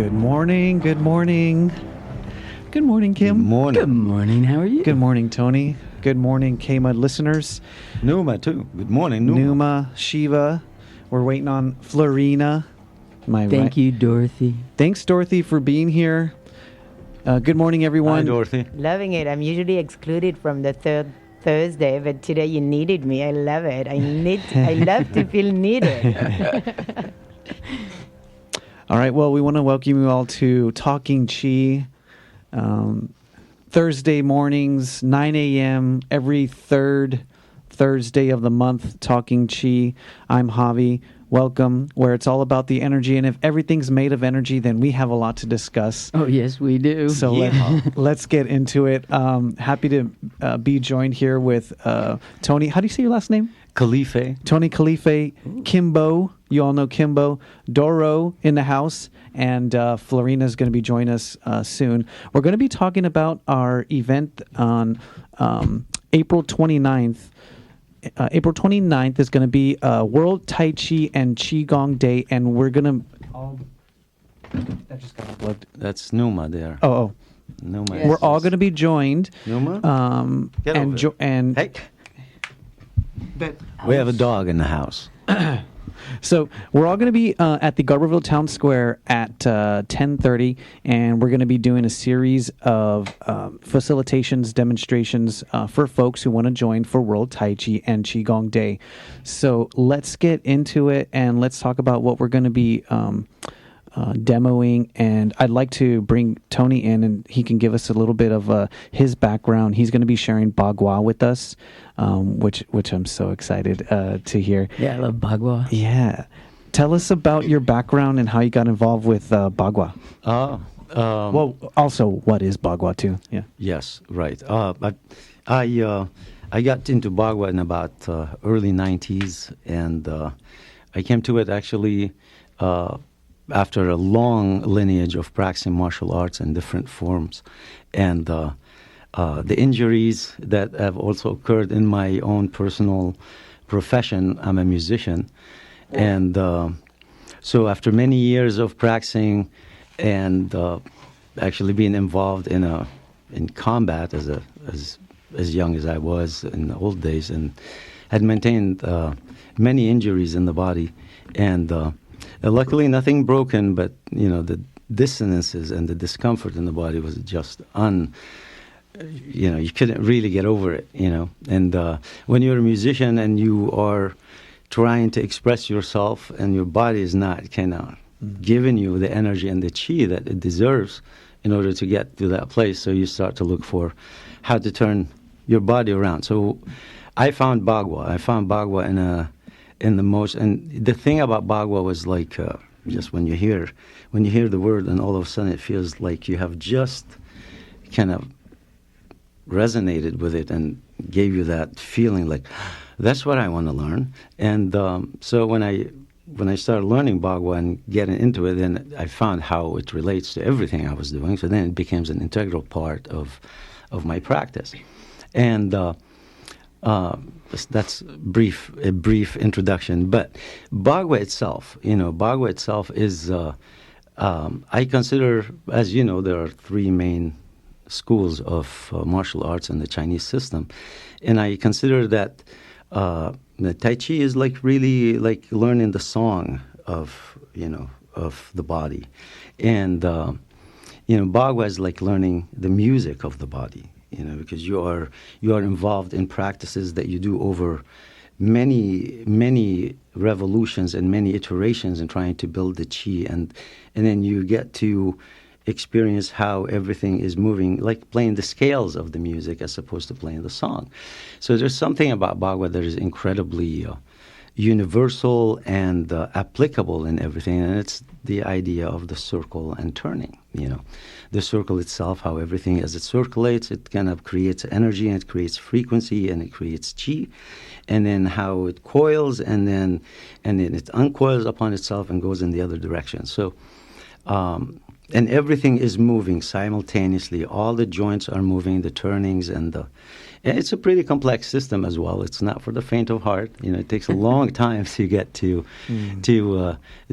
Good morning. Good morning. Good morning, Kim. Good morning. Good morning. How are you? Good morning, Tony. Good morning, K-Mud listeners. Numa, too. Good morning, Numa. Numa, Shiva. We're waiting on Flurina. Thank you, Dorothy. Thanks, Dorothy, for being here. Good morning, everyone. Hi, Dorothy. Loving it. I'm usually excluded from the third Thursday, but today you needed me. I love it. I love to feel needed. All right. Well, we want to welcome you all to Talking Qi. Thursday mornings, 9 a.m. every third Thursday of the month, Talking Qi. I'm Javi. Welcome, where it's all about the energy. And if everything's made of energy, then we have a lot to discuss. Oh, yes, we do. So let's get into it. Happy to be joined here with Tony. How do you say your last name? Kalife. Tony Kalife, Kimbo. You all know Kimbo. Doro in the house. And Flurina is going to be joining us soon. We're going to be talking about our event on April 29th. April 29th is going to be World Taiji and Qigong Day, and we're going to... that just got unplugged. That's Numa there. Oh. Numa. Yes. We're all going to be joined. Numa? Get over and Hey. We have a dog in the house. So we're all going to be at the Garberville Town Square at 10:30, and we're going to be doing a series of facilitations, demonstrations for folks who want to join for World Taiji and Qigong Day. So let's get into it, and let's talk about what we're going to be demoing. And I'd like to bring Tony in, and he can give us a little bit of his background. He's going to be sharing Bagua with us, which I'm so excited to hear. Yeah, I love Bagua. Yeah. Tell us about your background and how you got involved with Bagua. Well, also, what is Bagua, too? Yeah. Yes, right. I got into Bagua in about early 90s, and I came to it actually after a long lineage of practicing martial arts in different forms. And the injuries that have also occurred in my own personal profession. I'm a musician. And so after many years of practicing and actually being involved in combat as young as I was in the old days, and had maintained many injuries in the body, and luckily nothing broken, but the dissonances and the discomfort in the body was just you couldn't really get over it, And when you're a musician and you are trying to express yourself and your body is not kind of giving you the energy and the chi that it deserves in order to get to that place, so you start to look for how to turn your body around. So I found Bagua. In the most, and the thing about Bagua was like just when you hear the word, and all of a sudden it feels like you have just kind of resonated with it and gave you that feeling like that's what I want to learn. And so when I started learning Bagua and getting into it, then I found how it relates to everything I was doing. So then it becomes an integral part of my practice. And that's a brief introduction. But Bagua itself, is I consider, as you know, there are three main schools of martial arts in the Chinese system, and I consider that the Tai Chi is really like learning the song of the body, and Bagua is like learning the music of the body. Because you are involved in practices that you do over many revolutions and many iterations in trying to build the chi, and then you get to experience how everything is moving, like playing the scales of the music as opposed to playing the song. So there's something about Bagua that is incredibly universal and applicable in everything, and it's the idea of the circle and turning. The circle itself, how everything, as it circulates, it kind of creates energy, and it creates frequency, and it creates chi, and then how it coils, and then it uncoils upon itself and goes in the other direction. So, and everything is moving simultaneously. All the joints are moving, the turnings, and it's a pretty complex system as well. It's not for the faint of heart. It takes a long time to get to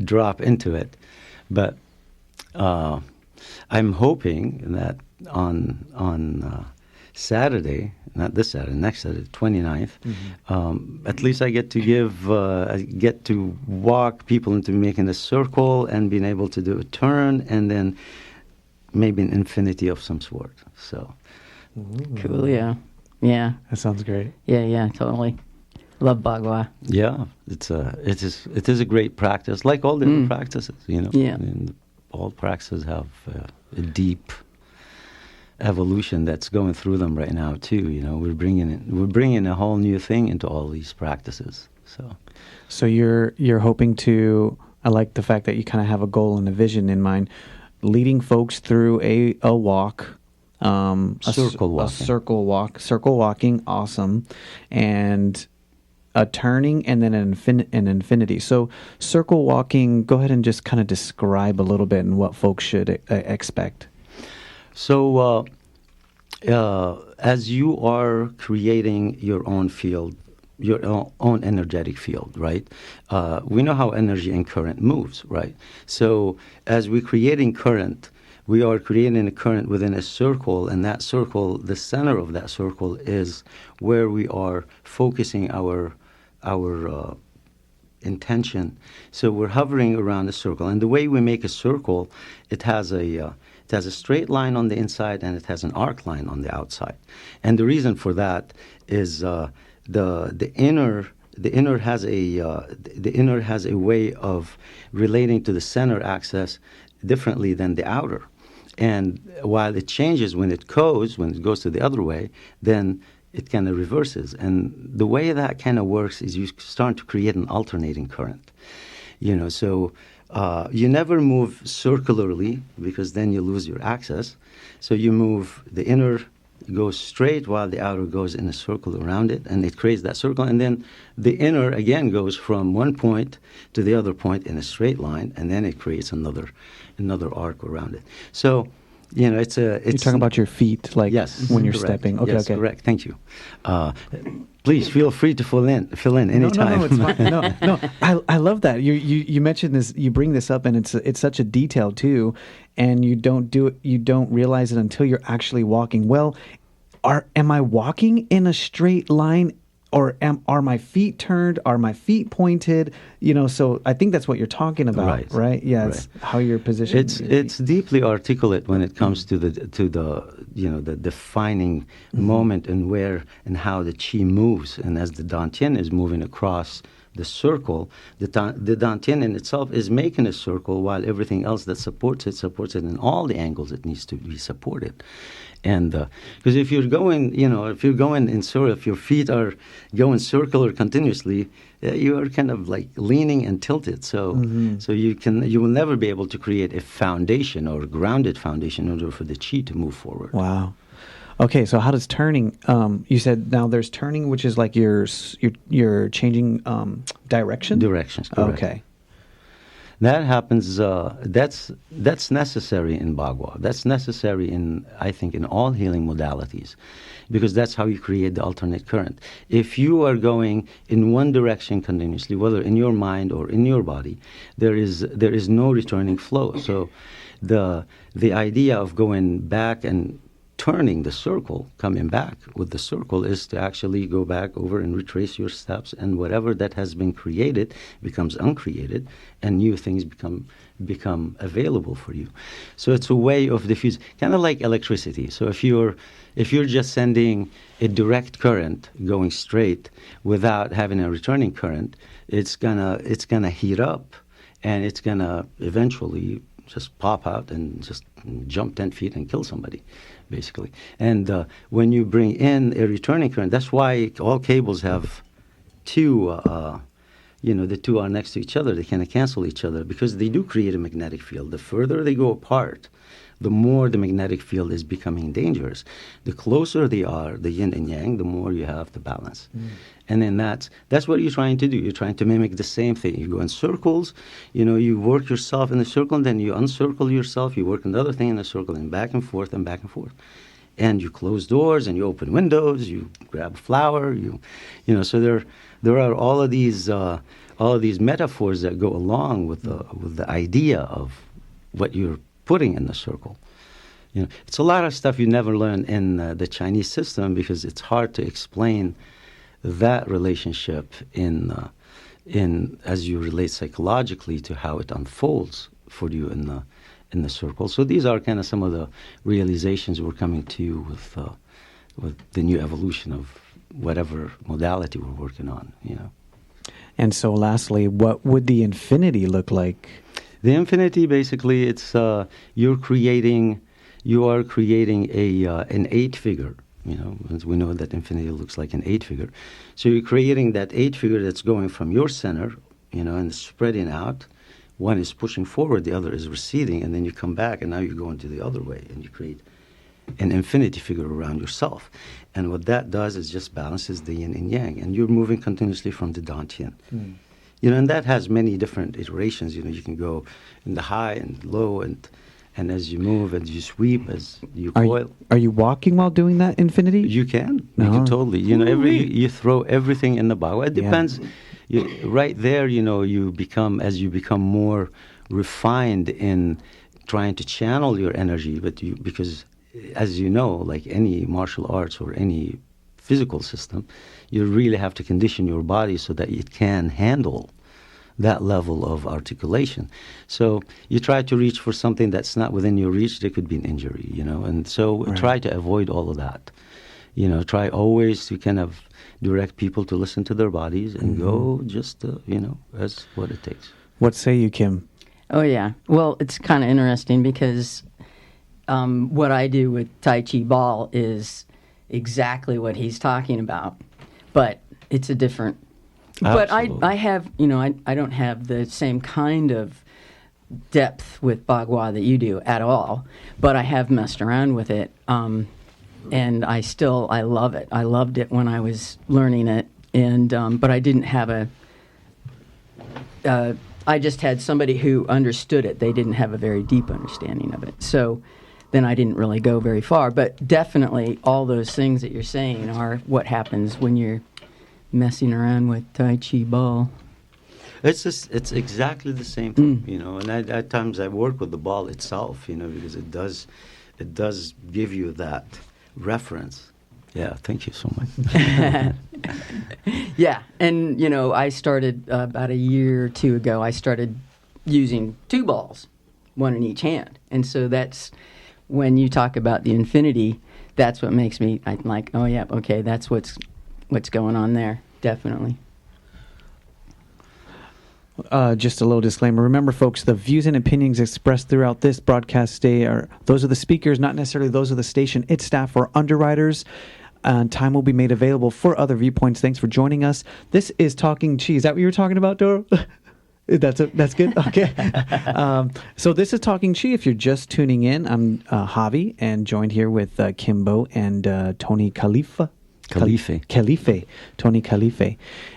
drop into it. But I'm hoping that on Saturday, not this Saturday, next Saturday, 29th, at least I get to walk people into making a circle and being able to do a turn and then maybe an infinity of some sort. So Cool, yeah. Yeah. That sounds great. Yeah, totally. Love Bagua. yeah, it is a great practice, like all the other practices. Yeah. I mean, all practices have a deep evolution that's going through them right now too. We're bringing a whole new thing into all these practices. So you're hoping to. I like the fact that you kind of have a goal and a vision in mind, leading folks through a walk. Circle walking. Circle walking, awesome, and a turning, and then an infinity. So circle walking, go ahead and just kind of describe a little bit and what folks should expect. So as you are creating your own field, your own energetic field, right? We know how energy and current moves, right? So as we're creating current, we are creating a current within a circle, and that circle, the center of that circle is where we are focusing our intention. So we're hovering around a circle, and the way we make a circle, it has a straight line on the inside and it has an arc line on the outside. And the reason for that is the inner has a way of relating to the center axis differently than the outer. And while it changes when it goes to the other way, then it kind of reverses. And the way that kind of works is you start to create an alternating current. So you never move circularly because then you lose your axis. So you move the inner goes straight while the outer goes in a circle around it, and it creates that circle. And then the inner again goes from one point to the other point in a straight line, and then it creates another arc around it. So, it's You're talking about your feet, like yes, when you're correct. stepping. Okay, yes, okay. Correct. Thank you. Please feel free to fill in anytime. No, it's fine. No. I love that. You mentioned this. You bring this up, and it's such a detail too, and you don't realize it until you're actually walking. Well, am I walking in a straight line, or are my feet turned? Are my feet pointed? So I think that's what you're talking about, right? Yeah, right. It's how you're positioned. It's deeply articulate when it comes to the defining moment and where and how the Qi moves. And as the Dantian is moving across the circle, the Dantian in itself is making a circle, while everything else that supports it in all the angles it needs to be supported. And because if you're going in circle, if your feet are going circular continuously, you are kind of like leaning and tilted. So so you will never be able to create a foundation or grounded foundation in order for the Qi to move forward. Wow. Okay, so how does turning? You said now there's turning, which is like you're changing direction. Directions. Correct. Okay. That happens. That's necessary in Bagua. That's necessary I think, in all healing modalities, because that's how you create the alternate current. If you are going in one direction continuously, whether in your mind or in your body, there is no returning flow. So, the idea of going back and turning the circle, coming back with the circle, is to actually go back over and retrace your steps, and whatever that has been created becomes uncreated, and new things become available for you. So it's a way of diffuse, kind of like electricity. So if you're just sending a direct current going straight without having a returning current, it's gonna heat up, and it's gonna eventually just pop out and just jump 10 feet and kill somebody, basically. And when you bring in a returning current, that's why all cables have two, the two are next to each other. They kind of cancel each other because they do create a magnetic field. The further they go apart, the more the magnetic field is becoming dangerous. The closer they are, the yin and yang, the more you have the balance. And then that's what you're trying to do. You're trying to mimic the same thing. You go in circles, you work yourself in the circle, and then you uncircle yourself, you work another thing in the circle, and back and forth and back and forth. And you close doors and you open windows, you grab a flower, so there are all of these metaphors that go along with the idea of what you're putting in the circle. You know, it's a lot of stuff you never learn in the Chinese system because it's hard to explain that relationship in as you relate psychologically to how it unfolds for you in the circle. So these are kind of some of the realizations we're coming to with the new evolution of whatever modality we're working on. You know. And so, lastly, what would the infinity look like? The infinity, basically, it's you are creating an 8-figure. You know, as we know that infinity looks like an 8-figure. So you're creating that 8-figure that's going from your center, you know, and spreading out. One is pushing forward, the other is receding, and then you come back, and now you're going to the other way, and you create an infinity figure around yourself. And what that does is just balances the yin and yang, and you're moving continuously from the dantian. You know, and that has many different iterations. You know, you can go in the high and low, and as you move, as you sweep, as you coil. Are you walking while doing that infinity? You can. You can totally. You know, you throw everything in the Bagua. It depends. Right there, you know, as you become more refined in trying to channel your energy, because as you know, like any martial arts or any physical system, you really have to condition your body so that it can handle that level of articulation. So you try to reach for something that's not within your reach. There could be an injury, you know, and so try to avoid all of that. You know, try always to kind of direct people to listen to their bodies and go just, you know, as what it takes. What say you, Kim? Oh, yeah. Well, it's kind of interesting because what I do with Tai Chi Ball is exactly what he's talking about, but it's a different. Absolutely. But I have, you know, I don't have the same kind of depth with Bagua that you do at all, but I have messed around with it, and I love it. I loved it when I was learning it, and but I didn't have I just had somebody who understood it. They didn't have a very deep understanding of it, so then I didn't really go very far. But definitely all those things that you're saying are what happens when you're messing around with Tai Chi Ball. It's exactly the same thing, you know. And at times I work with the ball itself, you know, because it does give you that reference. Yeah, thank you so much. Yeah, and you know, I started about a year or two ago. I started using 2 balls, one in each hand, and so that's when you talk about the infinity. That's what makes me like, oh yeah, okay, that's what's going on there, definitely. Just a little disclaimer. Remember, folks, the views and opinions expressed throughout this broadcast day are those of the speakers, not necessarily those of the station, its staff, or underwriters. Time will be made available for other viewpoints. Thanks for joining us. This is Talking Chi. Is that what you were talking about, Doro? That's good? Okay. So this is Talking Chi. If you're just tuning in, I'm Javi, and joined here with Kimbo and Tony Kalife. Tony Kalife.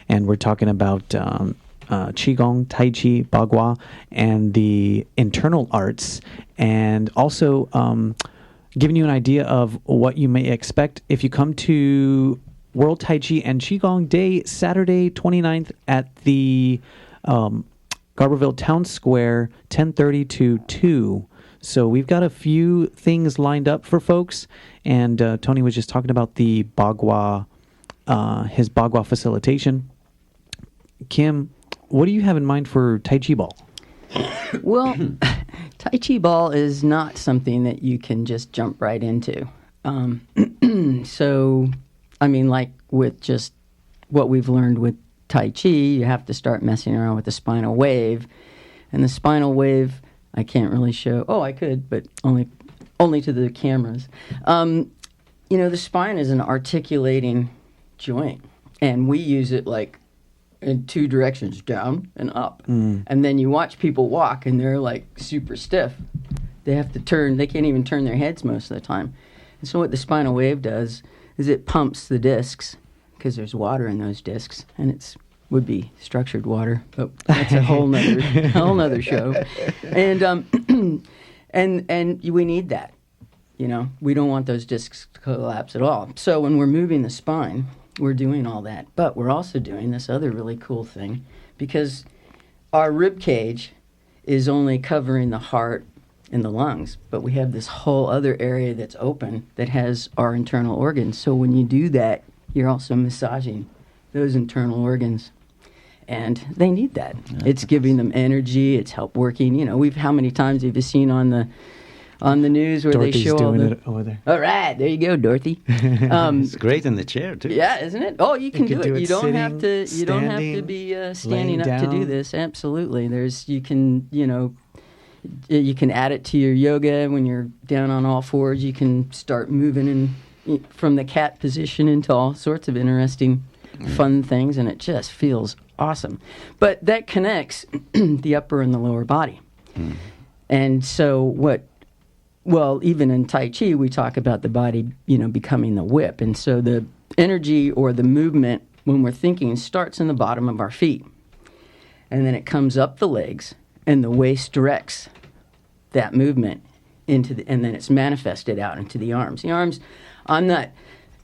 And we're talking about Qigong, Tai Chi, Bagua, and the internal arts, and also giving you an idea of what you may expect if you come to World Taiji and Qigong Day, Saturday 29th at the Garberville Town Square, 10:30 to 2. So we've got a few things lined up for folks, and Tony was just talking about the Bagua, his Bagua facilitation. Kim, what do you have in mind for Tai Chi Ball? Well, Tai Chi Ball is not something that you can just jump right into. So, I mean, like with just what we've learned with Tai Chi, you have to start messing around with the spinal wave. And the spinal wave, I can't really show. Oh, I could, but only to the cameras. You know, the spine is an articulating joint, and we use it like in 2 directions, down and up. And then you watch people walk, and they're like super stiff. They have to turn. They can't even turn their heads most of the time. And so what the spinal wave does is it pumps the discs, because there's water in those discs, and would be structured water, but that's a whole nother show. And and we need that. You know, we don't want those discs to collapse at all. So when we're moving the spine, we're doing all that, but we're also doing this other really cool thing, because our rib cage is only covering the heart in the lungs, but we have this whole other area that's open that has our internal organs. So when you do that, you're also massaging those internal organs. And they need that. Yeah, it's giving them energy. It's help working. You know, how many times have you seen on the news where Dorothy's they show doing all the, it over there. All right, there you go, Dorothy. It's great in the chair too. Yeah, isn't it? Oh, you can do it. You don't sitting, have to. You don't have to be standing up to do this. Absolutely. You can add it to your yoga when you're down on all fours. You can start moving from the cat position into all sorts of interesting, fun things, and it just feels awesome. But that connects the upper and the lower body. Mm. And so even in Tai Chi, we talk about the body, becoming the whip. And so the energy or the movement, when we're thinking, starts in the bottom of our feet. And then it comes up the legs, and the waist directs that movement and then it's manifested out into the arms. The arms, I'm not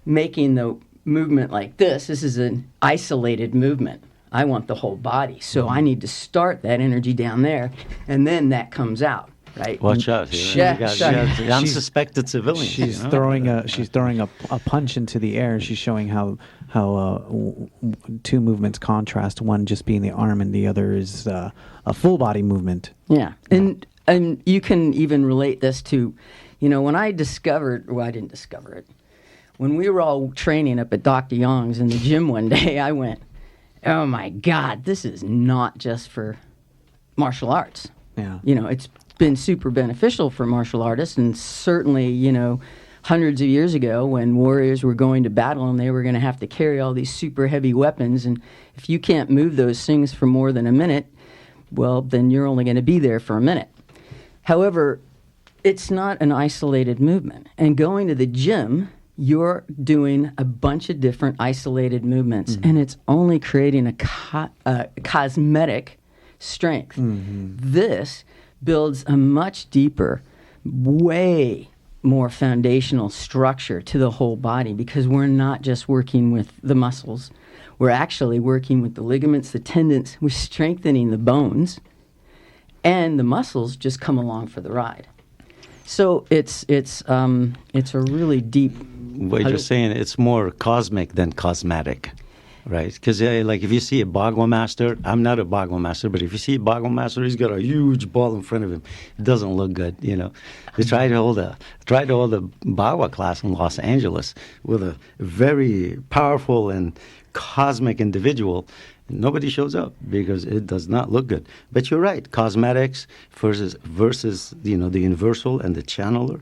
making the movement like this. This is an isolated movement. I want the whole body. So I need to start that energy down there, and then that comes out, right? Watch out. Unsuspected civilians. She's throwing a punch into the air. She's showing how two movements contrast, one just being the arm and the other is a full body movement. Yeah. And you can even relate this to, when I didn't discover it. When we were all training up at Dr. Yong's in the gym one day, I went, oh my God, this is not just for martial arts. Yeah. It's been super beneficial for martial artists, and certainly, hundreds of years ago when warriors were going to battle and they were going to have to carry all these super heavy weapons, and if you can't move those things for more than a minute, well, then you're only going to be there for a minute. However, it's not an isolated movement. And going to the gym, you're doing a bunch of different isolated movements, and it's only creating a cosmetic strength. Mm-hmm. This builds a much deeper, way more foundational structure to the whole body, because we're not just working with the muscles. We're actually working with the ligaments, the tendons. We're strengthening the bones, and the muscles just come along for the ride. So it's a really deep. What you're saying, it's more cosmic than cosmetic, right? Because like if you see a Bagua master, I'm not a Bagua master, but if you see a Bagua master, he's got a huge ball in front of him. It doesn't look good, They tried to hold a Bagua class in Los Angeles with a very powerful and cosmic individual. Nobody shows up because it does not look good. But you're right, cosmetics versus the universal and the channeler.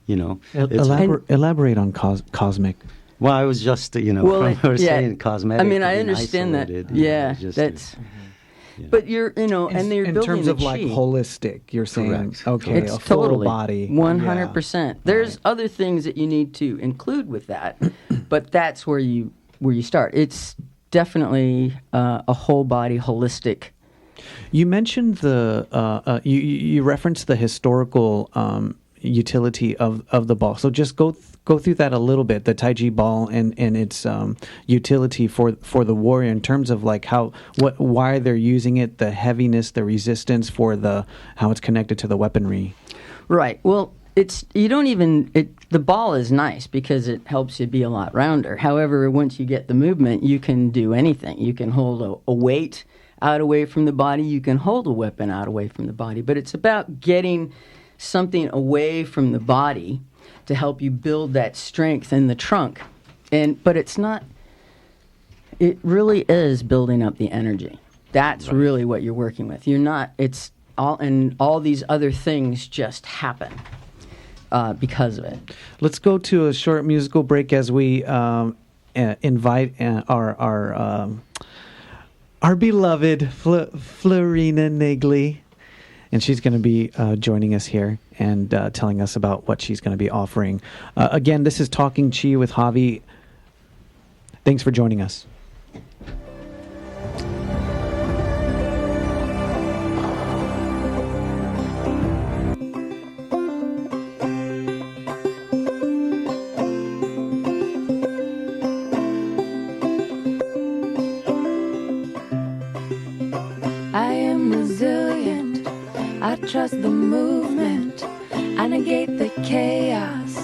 Elaborate on cosmic. Well, I was just saying cosmetic. I mean, I understand that. Yeah, that's. But you're and they're in building terms of like holistic. You're saying okay, it's a full totally body, 100%. There's other things that you need to include with that, but that's where you start. It's definitely a whole body holistic. You mentioned you referenced the historical utility of the ball. So just go through that a little bit, the Tai Chi ball and its utility for the warrior in terms of like why they're using it, the heaviness, the resistance how it's connected to the weaponry. Right. Well, the ball is nice because it helps you be a lot rounder. However, once you get the movement, you can do anything. You can hold a weight out away from the body. You can hold a weapon out away from the body. But it's about getting something away from the body to help you build that strength in the trunk. But it's not, it really is building up the energy. That's really what you're working with. All these other things just happen because of it. Let's go to a short musical break as we invite our beloved Flurina Negli. And she's going to be joining us here and telling us about what she's going to be offering. Again, this is Talking Qi with Javi. Thanks for joining us. I am resilient. I trust the movement. renegade the chaos,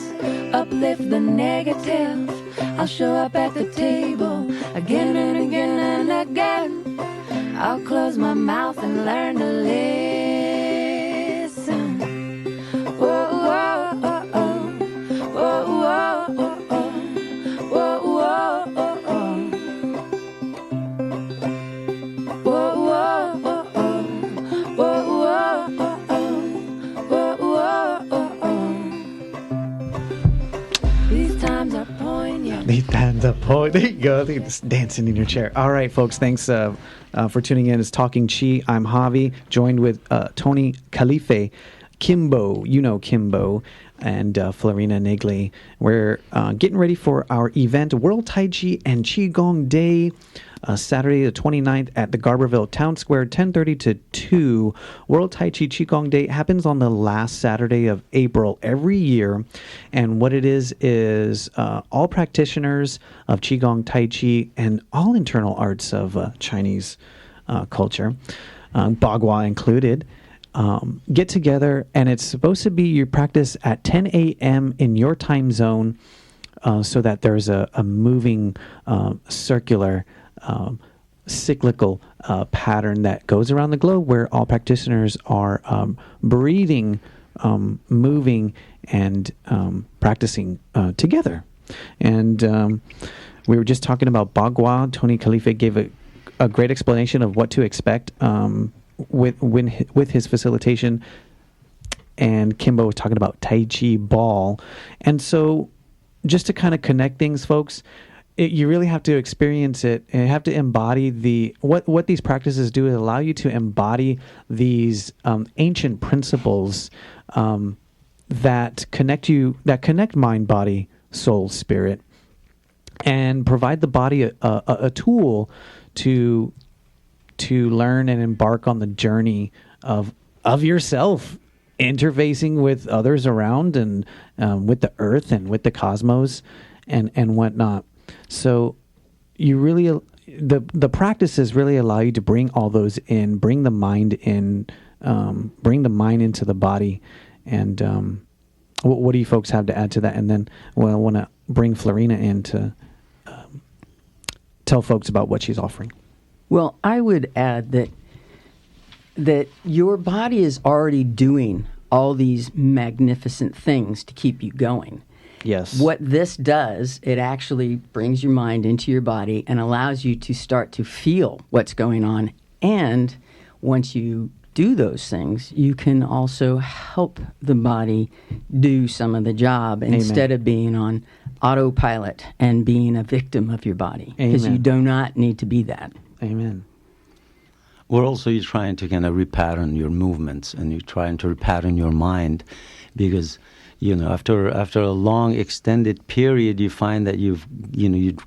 uplift the negative. I'll show up at the table again and again and again. I'll close my mouth and learn to listen. Whoa, whoa, oh, oh. Whoa, whoa, oh, oh. Whoa, whoa, oh, oh. Whoa, whoa, oh, oh. Whoa, whoa, oh, oh. Whoa, whoa, oh, oh. These times are poignant. These times are poignant. There you go. Look at this dancing in your chair. All right, folks. Thanks for tuning in. It's Talking Qi. I'm Javi, joined with Tony Kalife, Kimbo. You know Kimbo. And Flurina Nigli. We're getting ready for our event, World Taiji and Qigong Day, Saturday the 29th at the Garberville Town Square, 10:30 to 2. World Taiji Qigong Day happens on the last Saturday of April every year. And what it is all practitioners of Qigong, Tai Chi, and all internal arts of Chinese culture, Bagua included, get together, and it's supposed to be your practice at 10 a.m. in your time zone, so that there's a moving, circular, cyclical pattern that goes around the globe where all practitioners are breathing, moving, and practicing together. And we were just talking about Bagua. Tony Kalife gave a great explanation of what to expect with his facilitation, and Kimbo was talking about Tai Chi ball. And so just to kind of connect things, folks, you really have to experience it, and you have to embody what these practices do is allow you to embody these ancient principles that connect mind, body, soul, spirit, and provide the body a tool to learn and embark on the journey of yourself, interfacing with others around, and with the earth and with the cosmos and whatnot. So you really, the practices really allow you to bring all those in, bring the mind in, bring the mind into the body. And what do you folks have to add to that? And then I want to bring Flurina in to tell folks about what she's offering. Well, I would add that your body is already doing all these magnificent things to keep you going. Yes. What this does, it actually brings your mind into your body and allows you to start to feel what's going on. And once you do those things, you can also help the body do some of the job instead of being on autopilot and being a victim of your body. Because you do not need to be that. Amen. Or also you're trying to kind of repattern your movements, and you're trying to repattern your mind, because after a long extended period, you find that you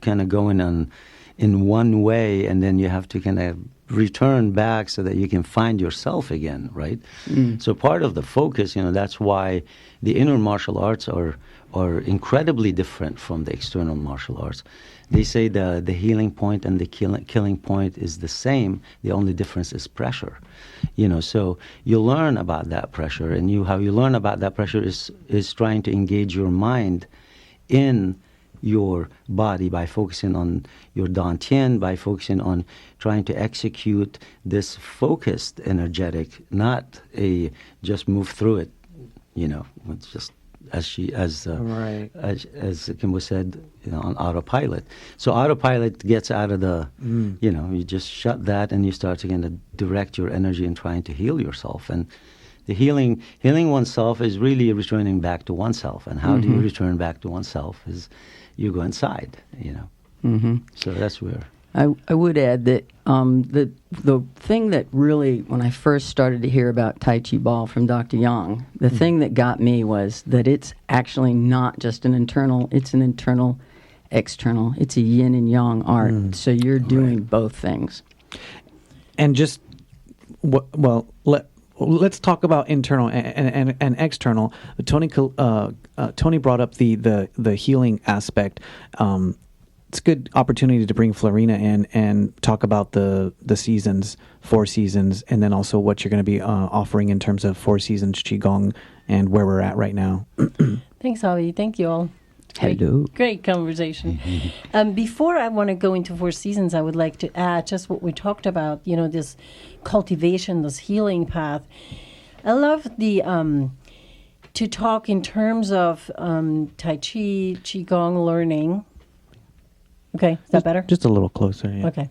kind of going in one way, and then you have to kind of return back so that you can find yourself again, right? So part of the focus, that's why the inner martial arts are incredibly different from the external martial arts. They say the healing point and the killing point is the same. The only difference is pressure. So you learn about that pressure, and how you learn about that pressure is trying to engage your mind in your body by focusing on your dantian, by focusing on trying to execute this focused energetic, not a just move through it, it's just as Kimbo said, on autopilot. So autopilot gets out of the, you just shut that, and you start to kind of direct your energy in trying to heal yourself. And the healing oneself is really returning back to oneself. And how do you return back to oneself? Is you go inside, So that's where. I would add that the thing that really, when I first started to hear about Tai Chi Ball from Dr. Yang, the thing that got me was that it's actually not just an internal, it's an internal, external. It's a yin and yang art. So you're doing both things. And just, let's talk about internal and external. Tony brought up the healing aspect. it's a good opportunity to bring Flurina in and talk about the seasons, 4 seasons, and then also what you're going to be offering in terms of 4 seasons Qigong and where we're at right now. Thanks, Javi. Thank you all. Hello. Great conversation. Before I want to go into 4 seasons, I would like to add just what we talked about, this cultivation, this healing path. I love the to talk in terms of Tai Chi, Qigong learning. Okay, is that better? Just a little closer. Yeah. Okay.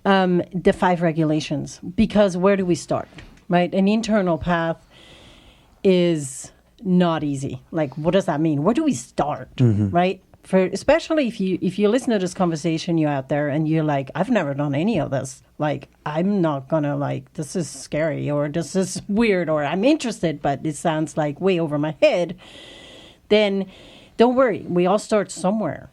The 5 regulations, because where do we start, right? An internal path is not easy. Like, what does that mean? Where do we start, right? Especially if you listen to this conversation, you out there, and you're like, I've never done any of this. Like, I'm not gonna this is scary, or this is weird, or I'm interested, but it sounds like way over my head. Then don't worry, we all start somewhere.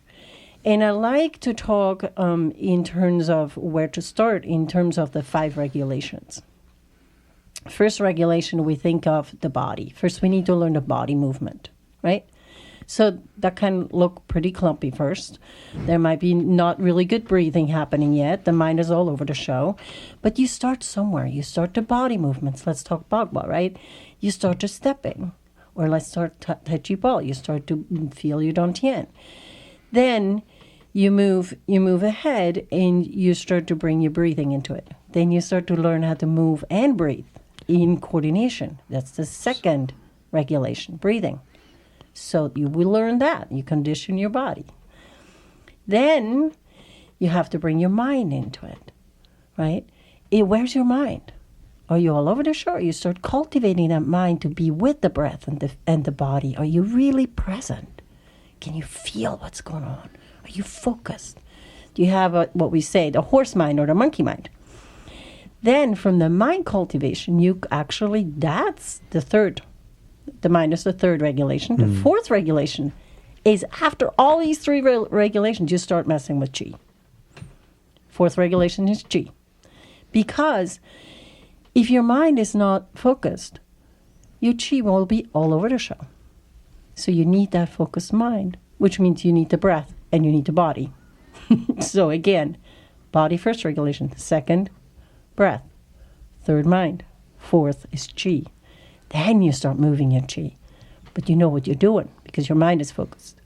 And I like to talk in terms of where to start, in terms of the 5 regulations. First regulation, we think of the body. First, we need to learn the body movement, right? So that can look pretty clumpy first. There might be not really good breathing happening yet. The mind is all over the show. But you start somewhere. You start the body movements. Let's talk Bagua, right? You start the stepping. Or let's start Tai Chi Ball. You start to feel your Dantian. Then you move ahead and you start to bring your breathing into it. Then you start to learn how to move and breathe in coordination. That's the second regulation, breathing. So you will learn that. You condition your body. Then you have to bring your mind into it, right? Where's your mind? Are you all over the show? You start cultivating that mind to be with the breath and the body. Are you really present? Can you feel what's going on? Are you focused? Do you have what we say, the horse mind or the monkey mind? Then from the mind cultivation, that's the third. The mind is the third regulation. The 4th regulation is after all these 3 regulations, you start messing with Qi. 4th regulation is Qi. Because if your mind is not focused, your Qi will be all over the show. So you need that focused mind, which means you need the breath and you need the body. So again, body first regulation, 2nd, breath, 3rd, mind, 4th is Qi. Then you start moving your Qi. But you know what you're doing because your mind is focused.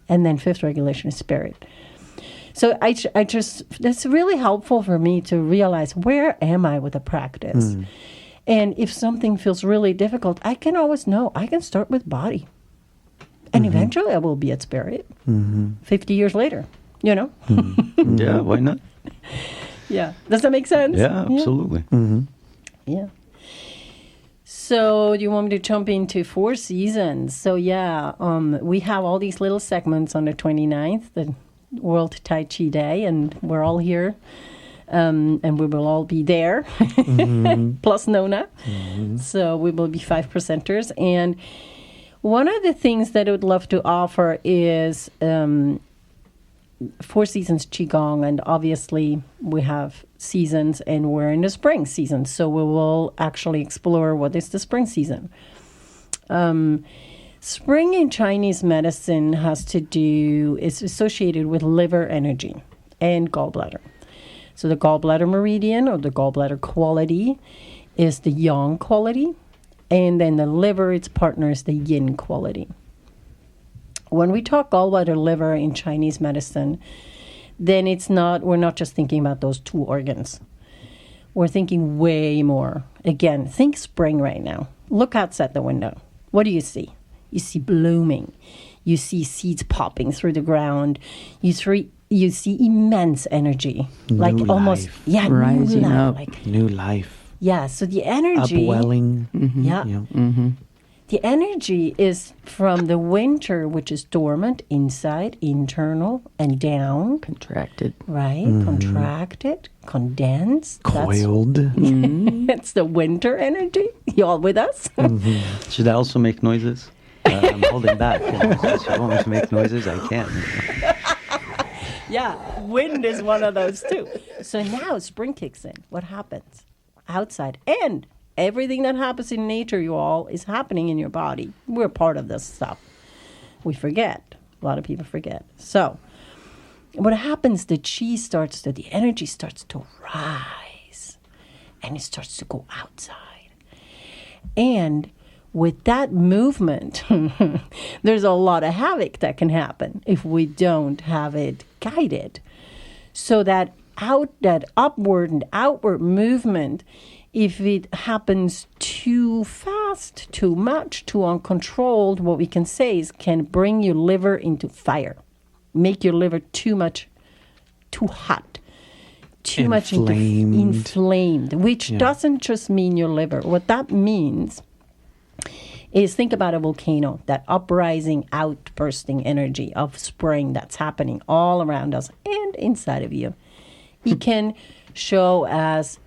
And then 5th regulation is spirit. So that's really helpful for me to realize, where am I with the practice? And if something feels really difficult, I can always know. I can start with body. And eventually I will be at spirit 50 years later, Yeah, why not? Yeah. Does that make sense? Yeah, absolutely. Yeah. So do you want me to jump into 4 seasons? So we have all these little segments on the 29th, the World Tai Chi Day, and we're all here. And we will all be there, plus Nona. So we will be 5 presenters. And one of the things that I would love to offer is 4 seasons Qigong, and obviously we have seasons and we're in the spring season. So we will actually explore what is the spring season. Spring in Chinese medicine is associated with liver energy and gallbladder. So the gallbladder meridian or the gallbladder quality is the yang quality, and then the liver, its partner, is the yin quality. When we talk gallbladder liver in Chinese medicine, then we're not just thinking about those 2 organs. We're thinking way more. Again, think spring right now. Look outside the window. What do you see? You see blooming. You see seeds popping through the ground. You see immense energy. New life. Yeah, rising new up. life. New life. Yeah, so the energy... Upwelling. Yeah. The energy is from the winter, which is dormant, inside, internal, and down. Contracted. Right? Contracted, condensed. Coiled. It's the winter energy. You all with us? Should I also make noises? I'm holding back. If you want me to make noises, I can. Yeah, wind is one of those too. So now spring kicks in. What happens? Outside. And everything that happens in nature, you all, is happening in your body. We're part of this stuff. We forget. A lot of people forget. So what happens, the energy starts to rise, and it starts to go outside. And with that movement, there's a lot of havoc that can happen if we don't have it guided. So that upward and outward movement, if it happens too fast, too much, too uncontrolled, what we can say is can bring your liver into fire, make your liver too hot, too much inflamed, which doesn't just mean your liver. What that means is, think about a volcano, that uprising, outbursting energy of spring that's happening all around us and inside of you. It can show as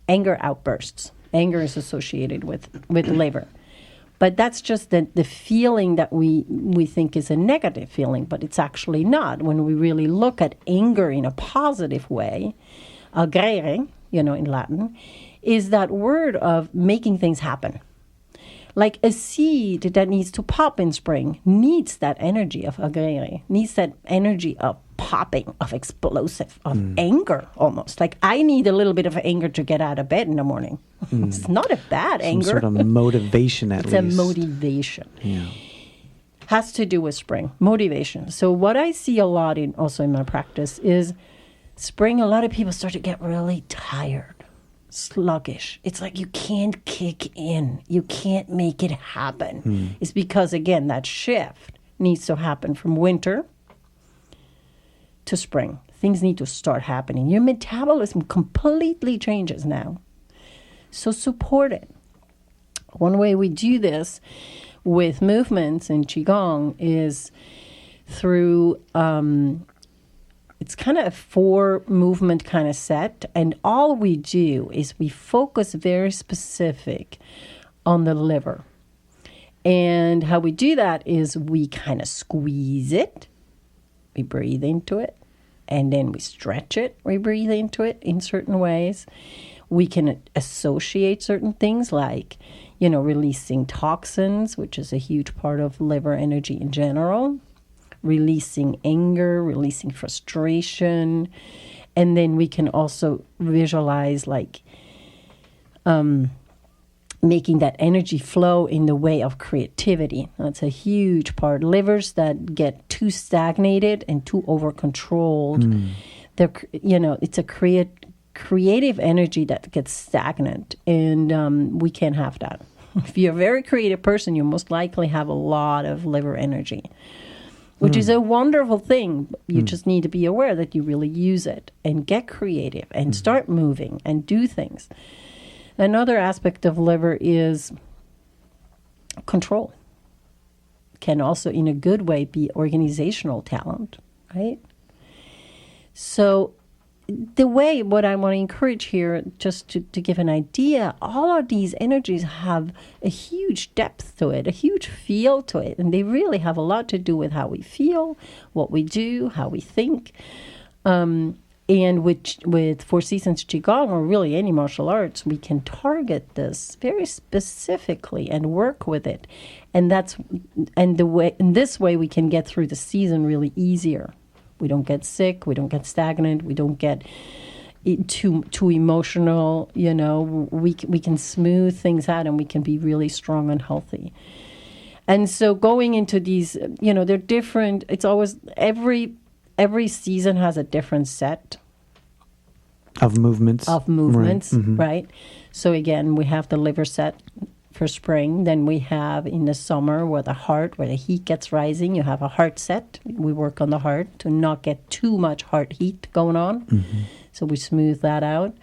anger outbursts. Anger is associated with liver. But that's just the feeling that we think is a negative feeling, but it's actually not. When we really look at anger in a positive way, agere, in Latin, is that word of making things happen. Like a seed that needs to pop in spring needs that energy of agere, needs that energy of popping, of explosive, of anger almost. Like I need a little bit of anger to get out of bed in the morning. It's not a bad anger. Some sort of motivation at least. It's a motivation. Yeah. Has to do with spring, motivation. So what I see a lot also in my practice is spring, a lot of people start to get really tired, sluggish. It's like you can't kick in. You can't make it happen. It's because, again, that shift needs to happen from winter to spring. Things need to start happening. Your metabolism completely changes now. So support it. One way we do this with movements in Qigong is through, it's kind of a 4-movement kind of set. And all we do is we focus very specific on the liver. And how we do that is we kind of squeeze it. We breathe into it, and then we stretch it. We breathe into it in certain ways. We can associate certain things like, releasing toxins, which is a huge part of liver energy in general, releasing anger, releasing frustration. And then we can also visualize making that energy flow in the way of creativity. That's a huge part. Livers that get too stagnated and too over-controlled, it's a creative energy that gets stagnant, and we can't have that. If you're a very creative person, you most likely have a lot of liver energy, which is a wonderful thing. You just need to be aware that you really use it and get creative and start moving and do things. Another aspect of liver is control. Can also, in a good way, be organizational talent, right? So what I want to encourage here, just to give an idea, all of these energies have a huge depth to it, a huge feel to it, and they really have a lot to do with how we feel, what we do, how we think. And with 4 Seasons Qigong, or really any martial arts, we can target this very specifically and work with it. And in this way we can get through the season really easier. We don't get sick, we don't get stagnant, we don't get too emotional, we can smooth things out, and we can be really strong and healthy. And so going into these, they're different. It's always every season has a different set of movements. Right? So again, we have the liver set for spring. Then we have in the summer where the heat gets rising, you have a heart set. We work on the heart to not get too much heart heat going on. So we smooth that out.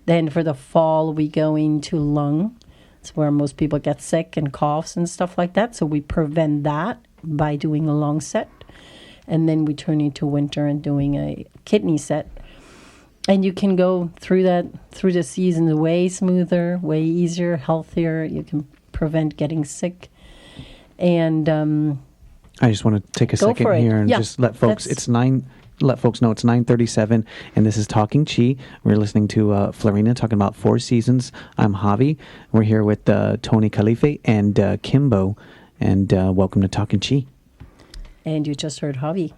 Then for the fall, we go into lung. It's where most people get sick and coughs and stuff like that. So we prevent that by doing a lung set. And then we turn into winter and doing a kidney set. And you can go through the seasons way smoother, way easier, healthier. You can prevent getting sick. And I just want to take a second here and just let folks let folks know it's 9:37, and this is Talking Qi. We're listening to Flurina talking about 4 Seasons. I'm Javi. We're here with Tony Kalife and Kimbo, and welcome to Talking Qi. And you just heard Javi.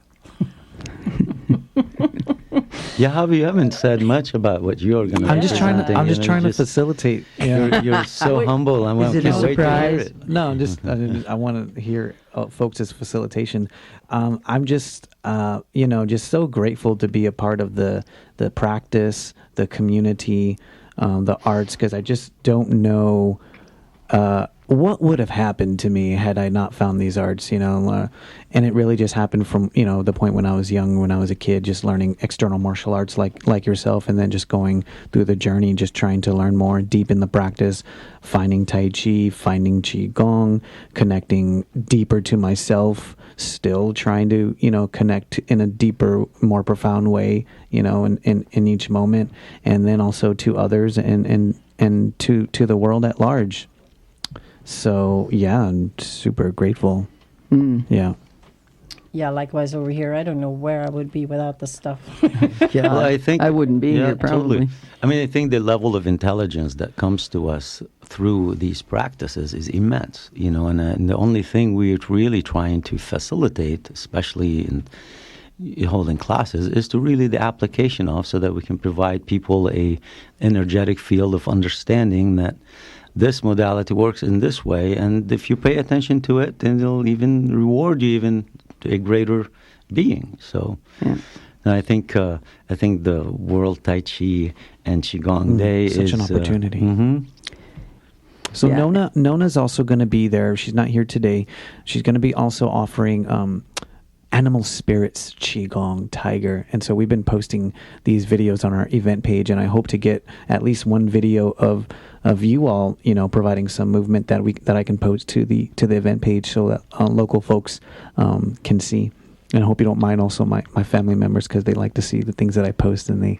Yeah, Javi, you haven't said much about what you're going to. I'm just trying to facilitate. Yeah. You're so humble. I Is it a can't wait to hear surprise? it. No, I want to hear folks' facilitation. I'm just, just so grateful to be a part of the practice, the community, the arts, because I just don't know what would have happened to me had I not found these arts, and it really just happened from, the point when I was young, when I was a kid, just learning external martial arts like yourself, and then just going through the journey, just trying to learn more, deep in the practice, finding Tai Chi, finding Qigong, connecting deeper to myself, still trying to, connect in a deeper, more profound way, in each moment, and then also to others and to the world at large. So, yeah, I'm super grateful. Yeah. Yeah, likewise over here. I don't know where I would be without this stuff. Yeah, Well, I think I wouldn't be here probably. Totally. I mean, I think the level of intelligence that comes to us through these practices is immense, and the only thing we're really trying to facilitate, especially in holding classes, is to really the application of, so that we can provide people a energetic field of understanding that this modality works in this way, and if you pay attention to it, then it'll even reward you even to a greater being. So, and I think the World Tai Chi and Qigong Day is such an opportunity. So Yeah. Nona's also going to be there. She's not here today. She's going to be also offering Animal Spirits Qigong Tiger. And so we've been posting these videos on our event page, and I hope to get at least one video of you all, providing some movement that I can post to the event page, so that local folks can see. And I hope you don't mind also my family members, because they like to see the things that I post, and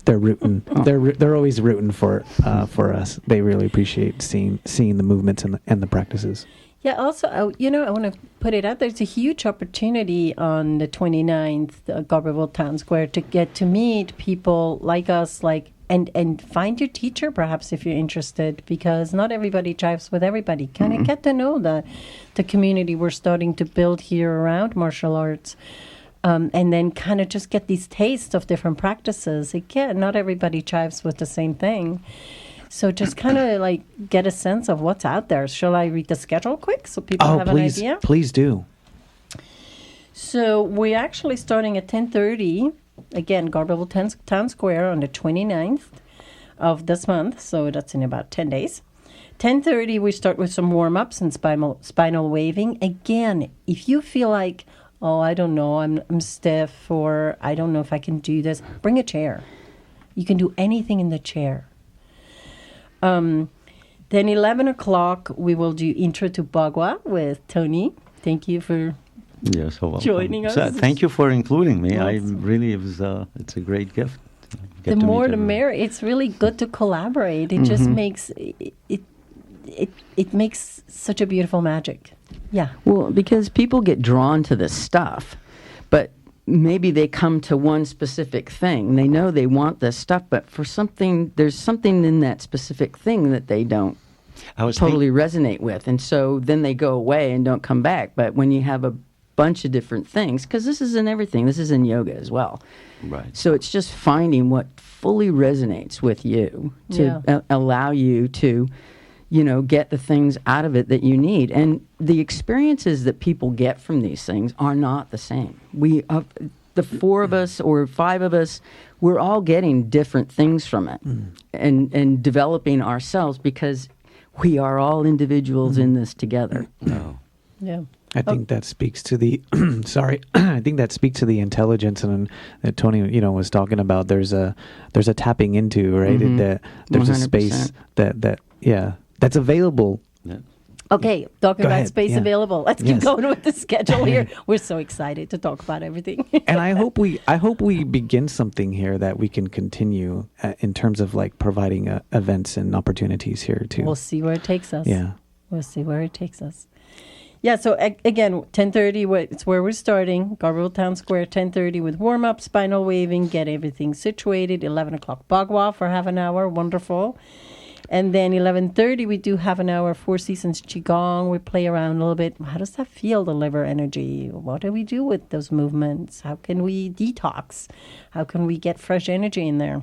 they're rooting. They're always rooting for us. They really appreciate seeing the movements and the practices. Yeah, also, I want to put it out there. It's a huge opportunity on the 29th, Garberville Town Square, to get to meet people like us, and find your teacher, perhaps, if you're interested, because not everybody jives with everybody. Kind of get to know the community we're starting to build here around martial arts, and then kind of just get these tastes of different practices. Again, not everybody jives with the same thing. So just kind of get a sense of what's out there. Shall I read the schedule quick so people have an idea? Please do. So we're actually starting at 10:30. Again, Garberville Town Square on the 29th of this month. So that's in about 10 days. 10:30, we start with some warm-ups and spinal waving. Again, if you feel like, oh, I don't know, I'm stiff, or I don't know if I can do this, bring a chair. You can do anything in the chair. Then 11 o'clock, we will do Intro to Bagua with Tony. Thank you for joining us. So, thank you for including me. It's a great gift. The more the merrier. It's really good to collaborate. It just makes it makes such a beautiful magic. Yeah. Well, because people get drawn to this stuff, but maybe they come to one specific thing. They know they want this stuff, but there's something in that specific thing that they don't totally resonate with. And so then they go away and don't come back. But when you have a bunch of different things, because this is in everything, this is in yoga as well. Right. So it's just finding what fully resonates with you to allow you to, get the things out of it that you need. And the experiences that people get from these things are not the same. The four of us or five of us, we're all getting different things from it and developing ourselves, because we are all individuals in this together. No. Yeah. I think that speaks to the I think that speaks to the intelligence and that Tony was talking about. There's a tapping into, right? That there's 100%. A space that's available. Yeah. Okay, talking about ahead. space available. Let's keep going with the schedule here. We're so excited to talk about everything. And I hope we begin something here that we can continue in terms of providing events and opportunities here too. We'll see where it takes us. Yeah. We'll see where it takes us. Yeah, so again, 10:30, it's where we're starting. Garberville Town Square, 10:30 with warm-up, spinal waving, get everything situated. 11 o'clock Bagua for half an hour, wonderful. And then 11:30, we do have an hour, Four Seasons Qigong. We play around a little bit. How does that feel, the liver energy? What do we do with those movements? How can we detox? How can we get fresh energy in there?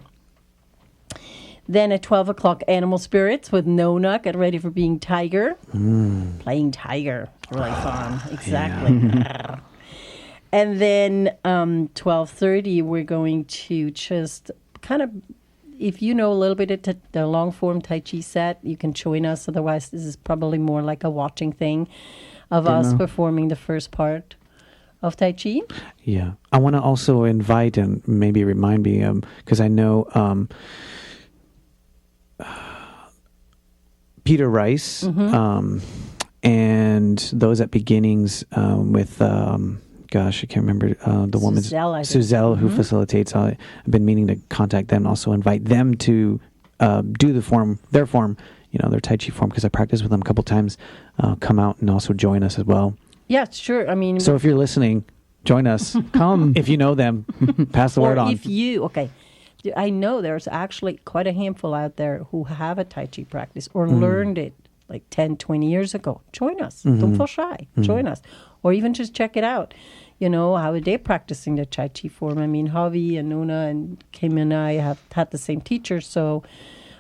Then at 12 o'clock, Animal Spirits with Nona. Get ready for being Tiger. Playing Tiger. Really fun. Exactly. And then 12:30, we're going to just kind of, if you know a little bit of the long-form Tai Chi set, you can join us. Otherwise, this is probably more like a watching thing of us performing the first part of Tai Chi. Yeah. I want to also invite and maybe remind me, because I know Peter Rice and those at Beginnings with... gosh, I can't remember the woman's Suzelle who facilitates. I've been meaning to contact them, also invite them to do their form, their Tai Chi form, because I practiced with them a couple times. Come out and also join us as well. Yeah, sure. I mean, so if you're listening, join us. Come if you know them. Pass the word on. I know there's actually quite a handful out there who have a Tai Chi practice or learned it like 10, 20 years ago. Join us. Don't feel shy. Join us. Or even just check it out. How are they practicing the Tai Chi form? I mean, Javi and Nuna and Kim and I have had the same teacher, so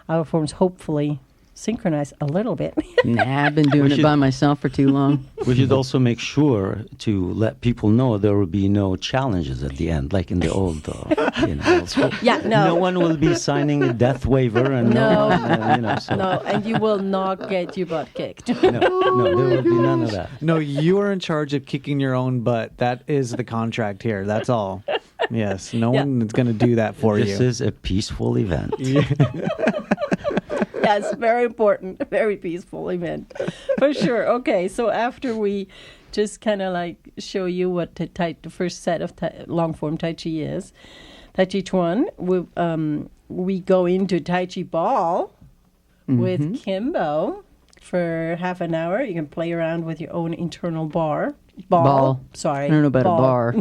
our forms hopefully synchronize a little bit. Nah, I've been doing it by myself for too long. We should also make sure to let people know there will be no challenges at the end, like in the old, no one will be signing a death waiver, and no, and you will not get your butt kicked. No, there will be none of that. No, you are in charge of kicking your own butt. That is the contract here. That's all. Yes, no one is going to do that for you. This is a peaceful event. Yes, very important. Very peaceful event. For sure. Okay, so after we just kind of like show you what the first set of long-form Tai Chi is, Tai Chi Chuan, we go into Tai Chi Ball with Kimbo for half an hour. You can play around with your own internal ball. Sorry. I don't know about a bar.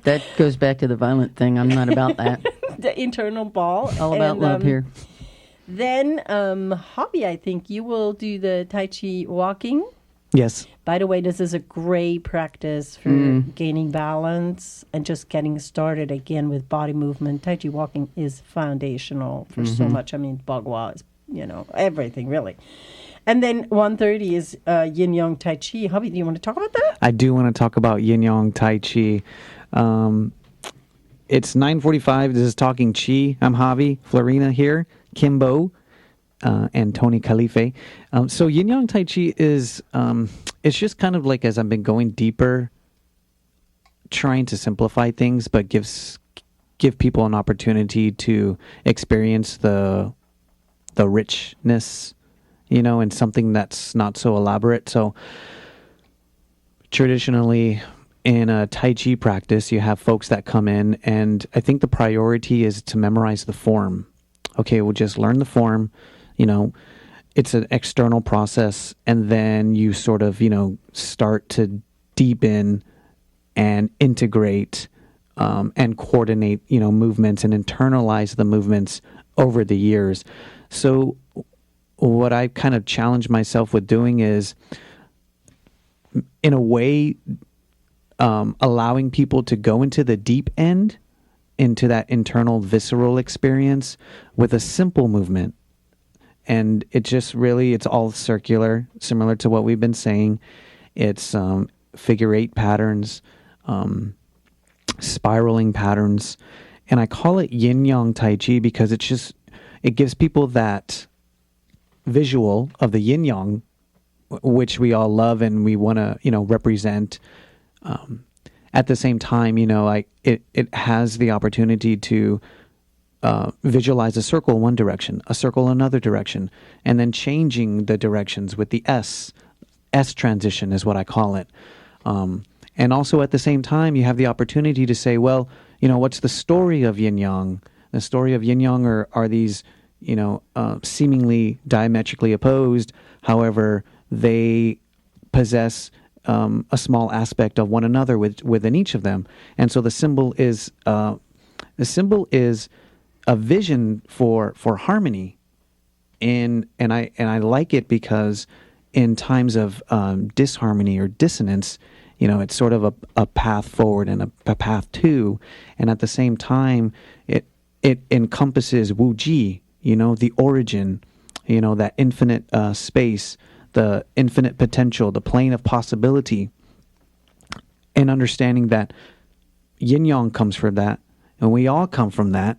That goes back to the violent thing. I'm not about that. The internal ball. All about love here. Then, Javi, I think you will do the Tai Chi walking. Yes. By the way, this is a great practice for gaining balance and just getting started again with body movement. Tai Chi walking is foundational for so much. I mean, Bagua is, everything really. And then 1:30 is Yin Yang Tai Chi. Javi, do you want to talk about that? I do want to talk about Yin Yang Tai Chi. It's 9:45. This is Talking Qi. I'm Javi, Flurina here, Kimbo, and Tony Kalife. So Yin Yang Tai Chi is, it's just kind of like, as I've been going deeper, trying to simplify things, but give people an opportunity to experience the richness, and something that's not so elaborate. So traditionally, in a Tai Chi practice, you have folks that come in, and I think the priority is to memorize the form. Okay, we'll just learn the form. It's an external process, and then you sort of, start to deepen and integrate and coordinate, movements and internalize the movements over the years. So what I kind of challenge myself with doing is, in a way, allowing people to go into the deep end, into that internal visceral experience with a simple movement. And it just really, it's all circular, similar to what we've been saying. It's figure eight patterns, spiraling patterns. And I call it Yin Yang Tai Chi because it gives people that visual of the Yin Yang, which we all love and we want to, represent. At the same time, it has the opportunity to visualize a circle in one direction, a circle in another direction, and then changing the directions with the S transition is what I call it. And also at the same time, you have the opportunity to say, well, what's the story of Yin Yang? The story of Yin Yang are these, seemingly diametrically opposed. However, they possess a small aspect of one another within each of them. And so the symbol is a vision for harmony and I like it because in times of disharmony or dissonance, it's sort of a path forward and a path to, and at the same time, it encompasses Wu Ji, the origin, that infinite space, the infinite potential, the plane of possibility, and understanding that yin yang comes from that, and we all come from that,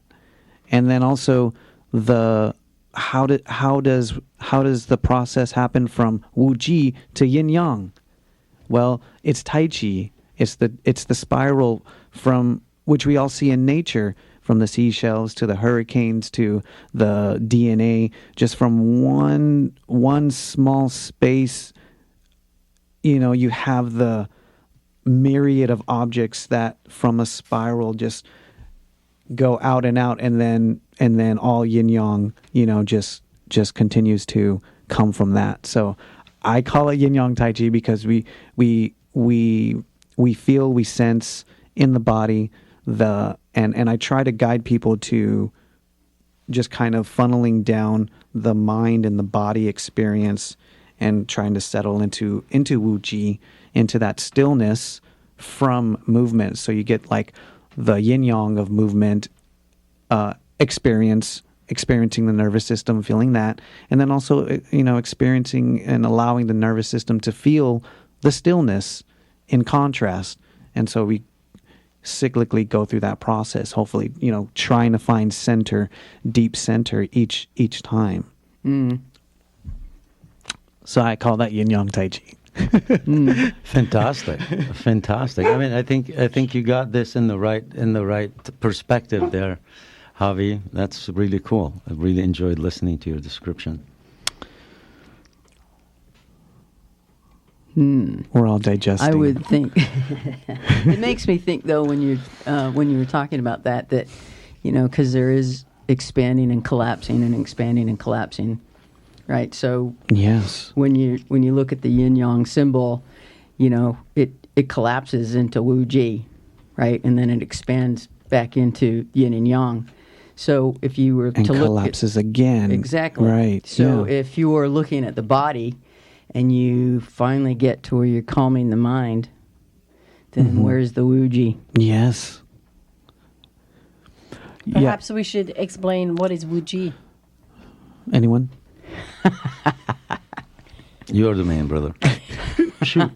and then also how does the process happen from Wu Ji to yin yang? Well, it's Tai Chi. It's the spiral from which we all see in nature, from the seashells to the hurricanes to the DNA, just from one small space. You have the myriad of objects that from a spiral just go out and out, and then all yin yang, just continues to come from that. So I call it yin yang Tai Chi because we feel, we sense in the body and I try to guide people to just kind of funneling down the mind and the body experience and trying to settle into Wu Ji, into that stillness from movement. So you get like the yin yang of movement, experiencing the nervous system, feeling that, and then also experiencing and allowing the nervous system to feel the stillness in contrast. And so we cyclically go through that process, hopefully trying to find center, deep center each time. So I call that yin yang Tai Chi. Fantastic. I mean, I think you got this in the right perspective there, Javi. That's really cool. I really enjoyed listening to your description. We're all digesting. I would think. It makes me think, though, when you were talking about that, because there is expanding and collapsing and expanding and collapsing, right? So yes, when you look at the yin yang symbol, it collapses into Wu Ji, right, and then it expands back into yin and yang. So if you were to look, collapses again. Exactly. Right. So if you were looking at the body, and you finally get to where you're calming the mind, then where's the Wu Ji? Yes. Perhaps we should explain what is Wu Ji. Anyone? You're the man, brother. Shoot.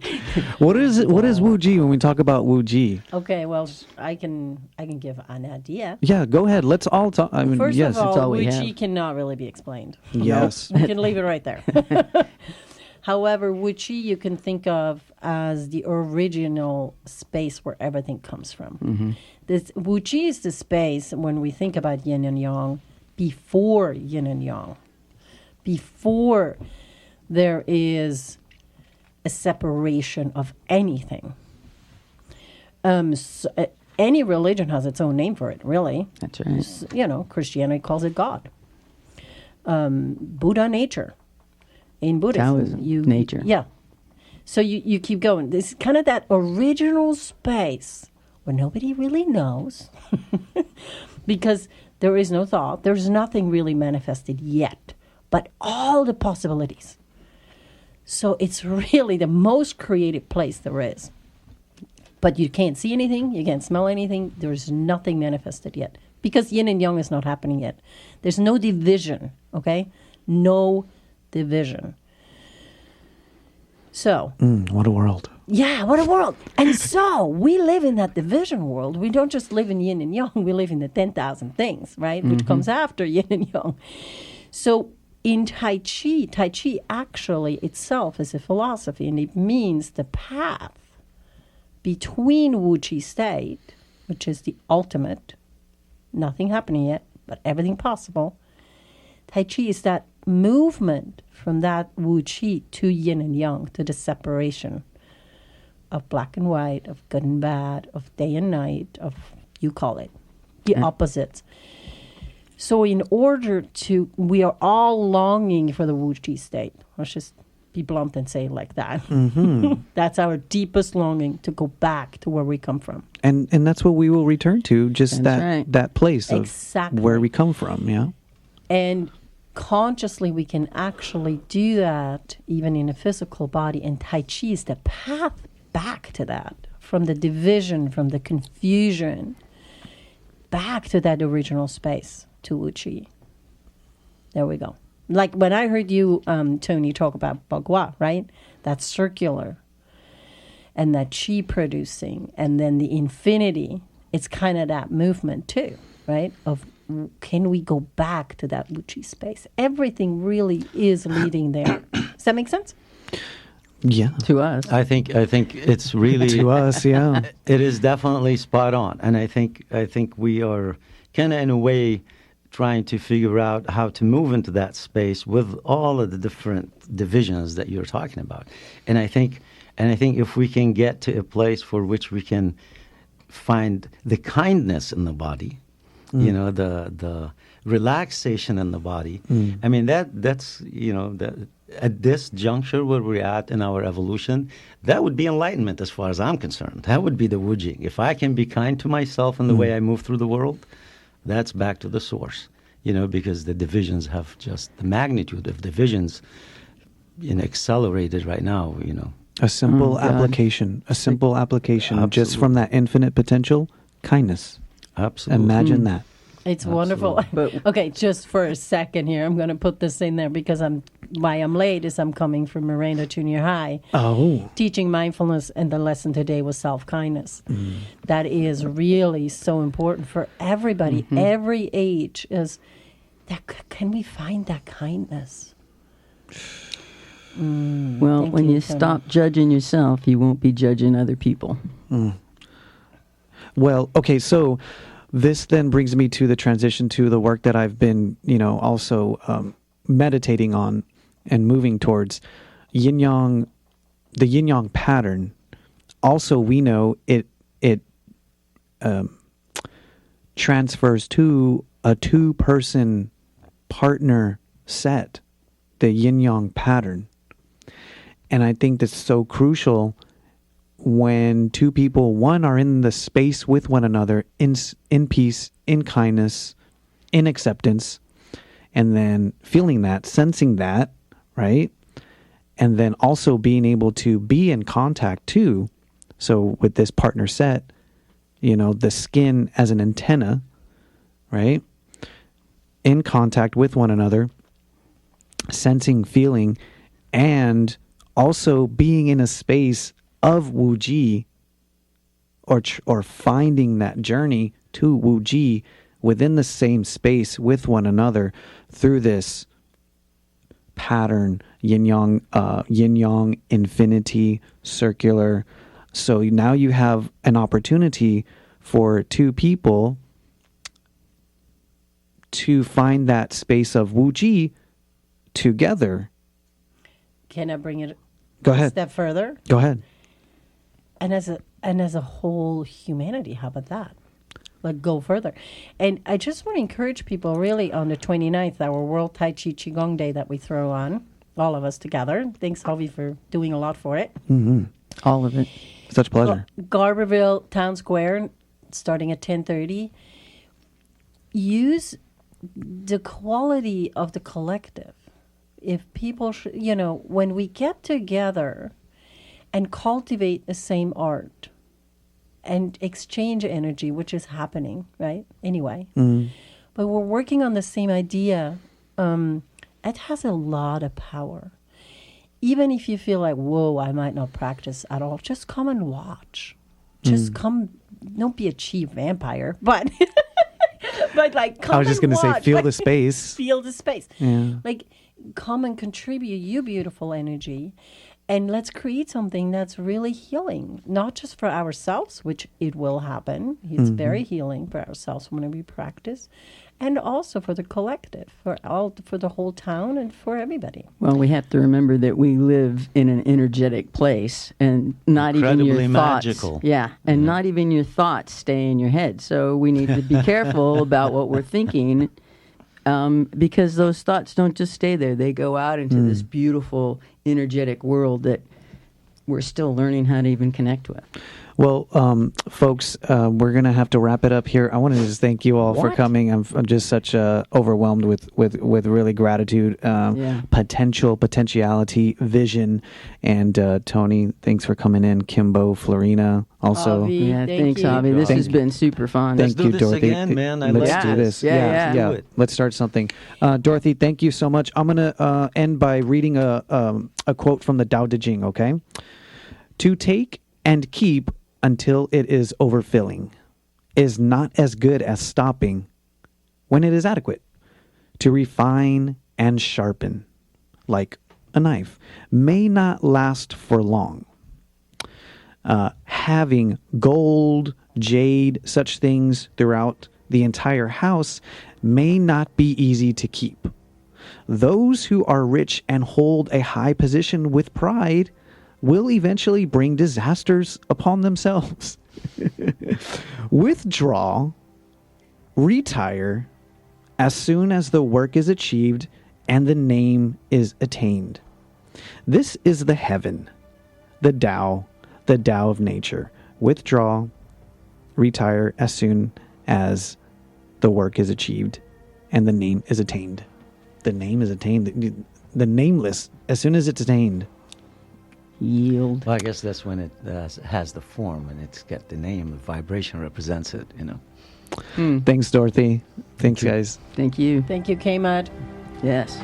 What is Wu Ji when we talk about Wu Ji? Okay, well, I can give an idea. Yeah, go ahead. Let's all talk. I mean, First yes, of it's all, all we Wu have. Ji cannot really be explained. Yes. We can leave it right there. However, Wu Ji you can think of as the original space where everything comes from. This Wu Ji is the space when we think about yin and yang, before yin and yang, before there is a separation of anything. Any religion has its own name for it, really. That's right. Christianity calls it God. Buddha, nature. In Buddhism, Taoism, nature. Yeah. So you keep going. This is kind of that original space where nobody really knows because there is no thought. There's nothing really manifested yet, but all the possibilities. So it's really the most creative place there is. But you can't see anything. You can't smell anything. There's nothing manifested yet because yin and yang is not happening yet. There's no division, okay? No division. So what a world. Yeah, what a world. And so we live in that division world. We don't just live in yin and yang, we live in the 10,000 things, right? Which comes after yin and yang. So in Tai Chi actually itself is a philosophy, and it means the path between Wu Chi state, which is the ultimate, nothing happening yet, but everything possible. Tai Chi is that movement from that Wu Chi to yin and yang, to the separation of black and white, of good and bad, of day and night, of, you call it, the opposites. So in order to, we are all longing for the Wu Chi state. Let's just be blunt and say it like that. That's our deepest longing, to go back to where we come from. And that's what we will return to, just That's right. that place of Exactly. where we come from, yeah. And consciously we can actually do that even in a physical body, and Tai Chi is the path back to that, from the division, from the confusion, back to that original space, to Wu Qi. There we go. Like when I heard you, Tony, talk about Bagua, right? That's circular. And that Qi producing, and then the infinity, it's kind of that movement too, right? Of can we go back to that Wu Qi space? Everything really is leading there. Does that make sense? Yeah. To us. I think it's really To us, yeah. It is definitely spot on, and I think we are kind of in a way trying to figure out how to move into that space with all of the different divisions that you're talking about. And I think if we can get to a place for which we can find the kindness in the body, you know, the relaxation in the body. I mean, that's at this juncture where we're at in our evolution, that would be enlightenment as far as I'm concerned. That would be the Wujing. If I can be kind to myself in the way I move through the world, that's back to the source, because the divisions have just the magnitude of divisions, accelerated right now, A simple God. application. A simple application just Absolutely. from that infinite potential. Kindness. Absolutely. Imagine that. It's wonderful. Okay, just for a second here, I'm going to put this in there because why I'm late is I'm coming from Miranda Junior High. Oh. Teaching mindfulness, and the lesson today was self-kindness. That is really so important for everybody, every age. Is that can we find that kindness? Well, Thank when you, you Tony. stop judging yourself, you won't be judging other people. Well, okay, so this then brings me to the transition to the work that I've been, also meditating on and moving towards yin yang, the yin yang pattern. Also, we know it transfers to a two-person partner set, the yin yang pattern. And I think that's so crucial when two people, one, are in the space with one another, in peace, in kindness, in acceptance, and then feeling that, sensing that, right? And then also being able to be in contact too. So with this partner set, the skin as an antenna, right? In contact with one another, sensing, feeling, and also being in a space of Wu Ji, or finding that journey to Wu Ji within the same space with one another through this pattern, yin yang, infinity, circular. So now you have an opportunity for two people to find that space of Wu Ji together. Can I bring it Go a ahead. step further? Go ahead. And as a whole humanity, how about that? Like, go further. And I just want to encourage people, really, on the 29th, our World Tai Chi Qigong Day that we throw on, all of us together. Thanks, Javi, for doing a lot for it. All of it. Such pleasure. Garberville Town Square, starting at 10:30. Use the quality of the collective. If people, when we get together and cultivate the same art and exchange energy, which is happening, right? Anyway. But we're working on the same idea. It has a lot of power. Even if you feel like, whoa, I might not practice at all, just come and watch. Just come, don't be a Qi vampire, but but like come I was just and going to say, watch. feel Like, the space. feel the space. Yeah. Like, come and contribute your beautiful energy, and let's create something that's really healing, not just for ourselves, which it will happen. It's very healing for ourselves when we practice, and also for the collective, for the whole town, and for everybody. Well, we have to remember that we live in an energetic place, and not even your Incredibly thoughts. magical. Yeah, and not even your thoughts stay in your head. So we need to be careful about what we're thinking, because those thoughts don't just stay there; they go out into this beautiful, energetic world that we're still learning how to even connect with. Well, folks, we're gonna have to wrap it up here. I want to just thank you all for coming. I'm just such overwhelmed with really gratitude, potentiality, vision, and Tony, thanks for coming in. Kimbo, Flurina, also. Javi, Yeah, thanks, you. Javi. This has been super fun. Let's Thank do you, this Dorothy. again, man. I Let's like do this. this. Yeah. Do it. Let's start something. Dorothy, thank you so much. I'm gonna end by reading a quote from the Tao Te Ching. Okay, to take and keep until it is overfilling is not as good as stopping when it is adequate. To refine and sharpen, like a knife, may not last for long. Having gold, jade, such things throughout the entire house may not be easy to keep. Those who are rich and hold a high position with pride will eventually bring disasters upon themselves. Withdraw, retire, as soon as the work is achieved and the name is attained. This is the heaven, the Tao of nature. Withdraw, retire as soon as the work is achieved and the name is attained. The name is attained. The nameless, as soon as it's attained. Yield. Well, I guess that's when it has the form and it's got the name. The vibration represents it, you know. Thanks, Dorothy. Thanks, guys. Thank you. Thank you, K-Mud. Yes.